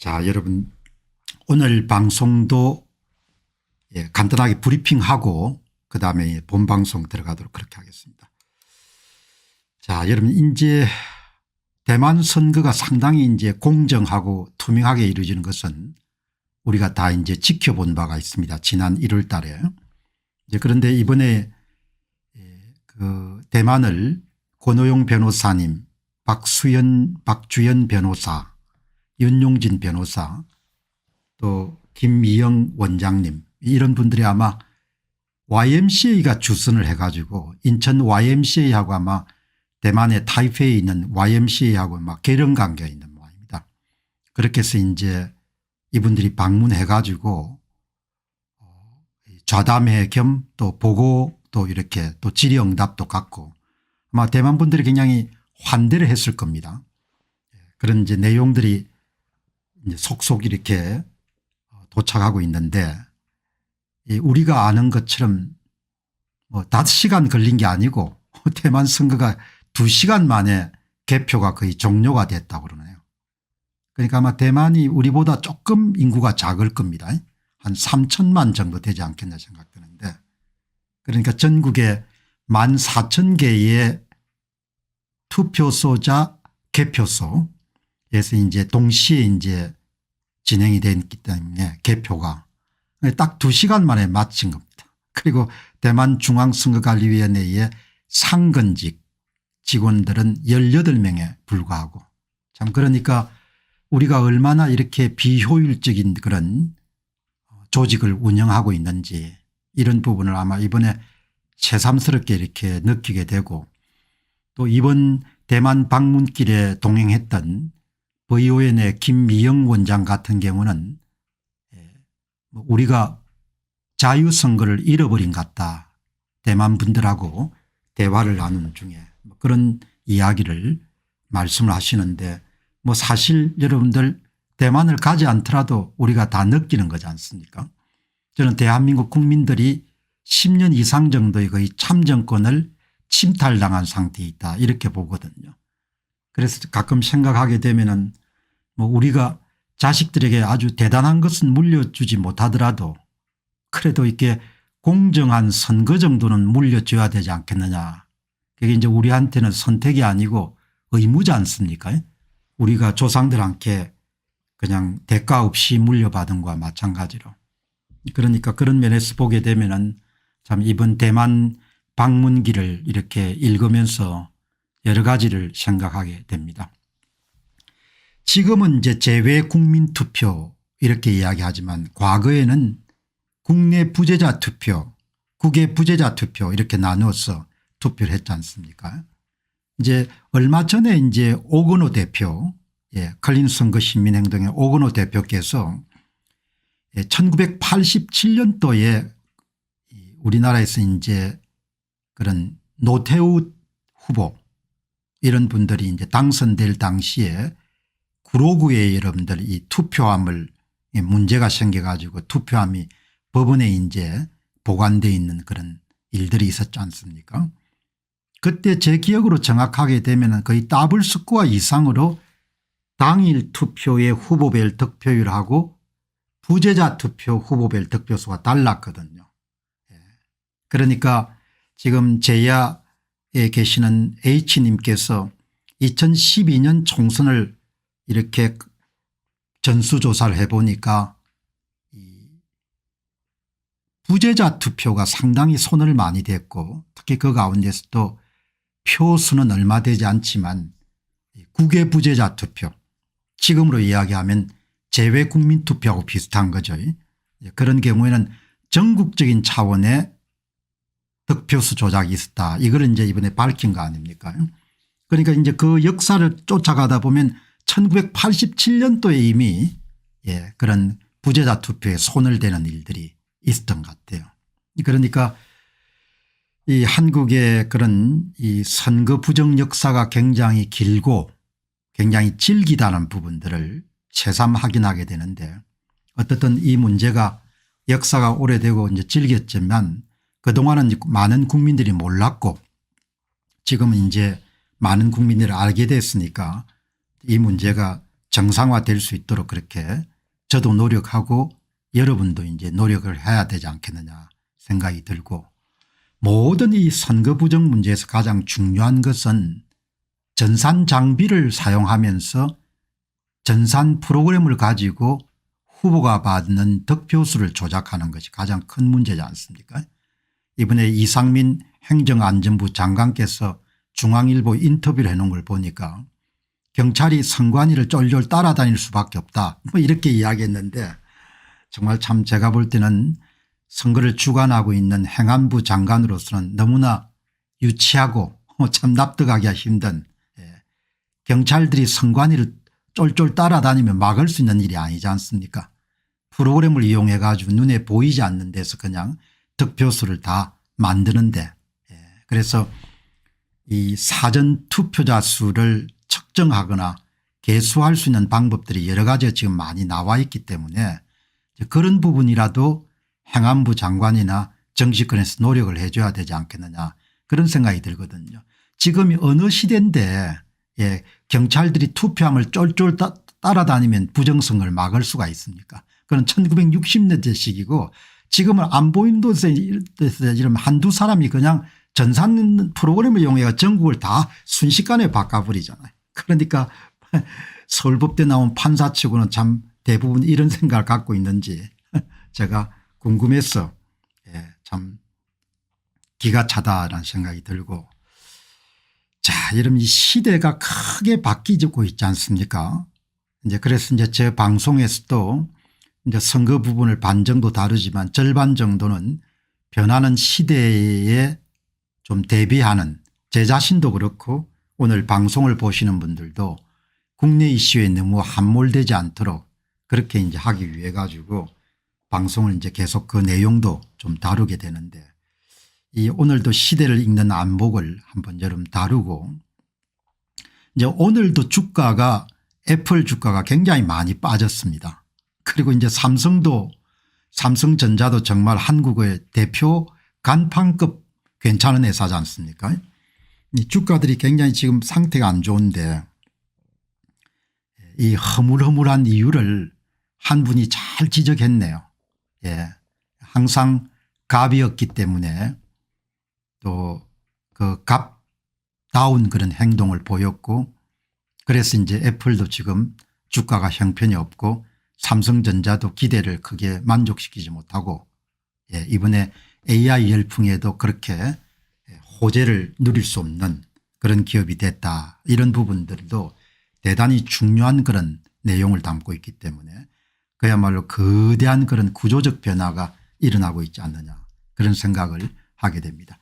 자, 여러분 오늘 방송도 간단하게 브리핑하고 그다음에 본방송 들어가도록 그렇게 하겠습니다. 자, 여러분 이제 대만 선거가 상당히 이제 공정하고 투명하게 이루어지는 것은 우리가 다 이제 지켜본 바가 있습니다. 지난 1월 달에. 그런데 이번에 그 대만을 권오용 변호사님, 박주연 변호사, 윤용진 변호사, 또 김미영 원장님 이런 분들이 아마 YMCA가 주선을 해가지고 인천 YMCA하고 아마 대만의 타이페이에 있는 YMCA하고 막 계령 관계가 있는 모양입니다. 그렇게 해서 이제 이분들이 방문해가지고 좌담회 겸 또 보고 또 이렇게 또 질의응답도 갖고 아마 대만 분들이 굉장히 환대를 했을 겁니다. 그런 이제 내용들이 이제 속속 이렇게 도착하고 있는데 우리가 아는 것처럼 뭐 5시간 걸린 게 아니고 대만 선거가 2시간 만에 개표가 거의 종료가 됐다고 그러네요. 그러니까 아마 대만이 우리보다 조금 인구가 작을 겁니다. 한 3천만 정도 되지 않겠나 생각되는데 그러니까 전국에 14,000개의 투표소자 개표소에서 이제 동시에 이제 진행이 됐기 때문에 개표가 딱 2시간 만에 마친 겁니다. 그리고 대만 중앙선거관리위원회의 상근직 직원들은 18명에 불과하고 참 그러니까 우리가 얼마나 이렇게 비효율적인 그런 조직을 운영하고 있는지 이런 부분을 아마 이번에 새삼스럽게 이렇게 느끼게 되고 또 이번 대만 방문길에 동행했던 VON의 김미영 원장 같은 경우는 우리가 자유선거를 잃어버린 것 같다. 대만 분들하고 대화를 나누는 중에 그런 이야기를 말씀을 하시는데 뭐 사실 여러분들 대만을 가지 않더라도 우리가 다 느끼는 거지 않습니까? 저는 대한민국 국민들이 10년 이상 정도의 거의 참정권을 침탈당한 상태에 있다 이렇게 보거든요. 그래서 가끔 생각하게 되면은 뭐 우리가 자식들에게 아주 대단한 것은 물려주지 못하더라도 그래도 이렇게 공정한 선거 정도는 물려줘야 되지 않겠느냐. 그게 이제 우리한테는 선택이 아니고 의무지 않습니까? 우리가 조상들한테 그냥 대가 없이 물려받은 것과 마찬가지로. 그러니까 그런 면에서 보게 되면은 참 이번 대만 방문기를 이렇게 읽으면서 여러 가지를 생각하게 됩니다. 지금은 이제 재외 국민투표 이렇게 이야기하지만 과거에는 국내 부재자 투표, 국외 부재자 투표 이렇게 나누어서 투표를 했지 않습니까? 이제 얼마 전에 이제 오건호 대표, 클린 선거 시민행동의 오건호 대표께서 1987년도에 우리나라에서 이제 그런 노태우 후보 이런 분들이 이제 당선될 당시에 구로구에 여러분들 이 투표함을 문제가 생겨가지고 투표함이 법원에 이제 보관되어 있는 그런 일들이 있었지 않습니까? 그때 제 기억으로 정확하게 되면 거의 더블 스코어 이상으로 당일 투표의 후보별 득표율하고 부재자 투표 후보별 득표수가 달랐거든요. 그러니까 지금 제야에 계시는 H님께서 2012년 총선을 이렇게 전수조사를 해보니까 부재자 투표가 상당히 손을 많이 댔고 특히 그 가운데서도 표수는 얼마 되지 않지만 국외 부재자 투표 지금으로 이야기하면 재외 국민 투표하고 비슷한 거죠. 그런 경우에는 전국적인 차원의 득표수 조작이 있었다. 이걸 이제 이번에 밝힌 거 아닙니까? 그러니까 이제 그 역사를 쫓아가다 보면 1987년도에 이미 그런 부재자 투표에 손을 대는 일들이 있었던 것 같아요. 그러니까 이 한국의 그런 이 선거 부정 역사가 굉장히 길고 굉장히 질기다는 부분들을 새삼 확인하게 되는데 어떻든 이 문제가 역사가 오래되고 이제 질겼지만 그동안은 많은 국민들이 몰랐고 지금은 이제 많은 국민들이 알게 됐으니까 이 문제가 정상화될 수 있도록 그렇게 저도 노력하고 여러분도 이제 노력을 해야 되지 않겠느냐 생각이 들고, 모든 이 선거 부정 문제에서 가장 중요한 것은 전산 장비를 사용하면서 전산 프로그램을 가지고 후보가 받는 득표수를 조작하는 것이 가장 큰 문제지 않습니까? 이번에 이상민 행정안전부 장관께서 중앙일보 인터뷰를 해놓은 걸 보니까 경찰이 선관위를 쫄쫄 따라다닐 수밖에 없다 뭐 이렇게 이야기했는데, 정말 참 제가 볼 때는 선거를 주관하고 있는 행안부 장관으로서는 너무나 유치하고 참 납득하기가 힘든, 경찰들이 선관위를 쫄쫄 따라다니면 막을 수 있는 일이 아니지 않습니까? 프로그램을 이용해 가지고 눈에 보이지 않는 데서 그냥 득표수를 다 만드는데, 그래서 이 사전 투표자 수를 측정하거나 개수할 수 있는 방법들이 여러 가지가 지금 많이 나와 있기 때문에 그런 부분이라도 행안부 장관이나 정치권에서 노력을 해 줘야 되지 않겠느냐 그런 생각이 들거든요. 지금이 어느 시대인데 경찰들이 투표함을 쫄쫄 따라다니면 부정선거를 막을 수가 있습니까? 그건 1960년대 시기고, 지금은 안 보이는 데서 이러면 한두 사람이 그냥 전산 프로그램을 이용해 전국을 다 순식간에 바꿔버리잖아요. 그러니까 서울법대 나온 판사치고는 참 대부분 이런 생각을 갖고 있는지 제가 궁금해서 참 기가 차다라는 생각이 들고, 자, 이러면 이 시대가 크게 바뀌고 있지 않습니까? 이제 그래서 이제 제 방송에서도 이제 선거 부분을 반 정도 다루지만 절반 정도는 변하는 시대에 좀 대비하는, 제 자신도 그렇고 오늘 방송을 보시는 분들도 국내 이슈에 너무 함몰되지 않도록 그렇게 이제 하기 위해 가지고 방송을 이제 계속 그 내용도 좀 다루게 되는데, 이 오늘도 시대를 읽는 안목을 한번 여러분 다루고, 이제 오늘도 주가가 애플 주가가 굉장히 많이 빠졌습니다. 그리고 이제 삼성전자도 정말 한국의 대표 간판급 괜찮은 회사지 않습니까? 이 주가들이 굉장히 지금 상태가 안 좋은데, 이 허물허물한 이유를 한 분이 잘 지적했네요. 항상 갑이었기 때문에 또 그 갑다운 그런 행동을 보였고, 그래서 이제 애플도 지금 주가가 형편이 없고 삼성전자도 기대를 크게 만족시키지 못하고, 이번에 AI 열풍에도 그렇게 호재를 누릴 수 없는 그런 기업이 됐다, 이런 부분들도 대단히 중요한 그런 내용을 담고 있기 때문에 그야말로 거대한 그런 구조적 변화가 일어나고 있지 않느냐 그런 생각을 하게 됩니다.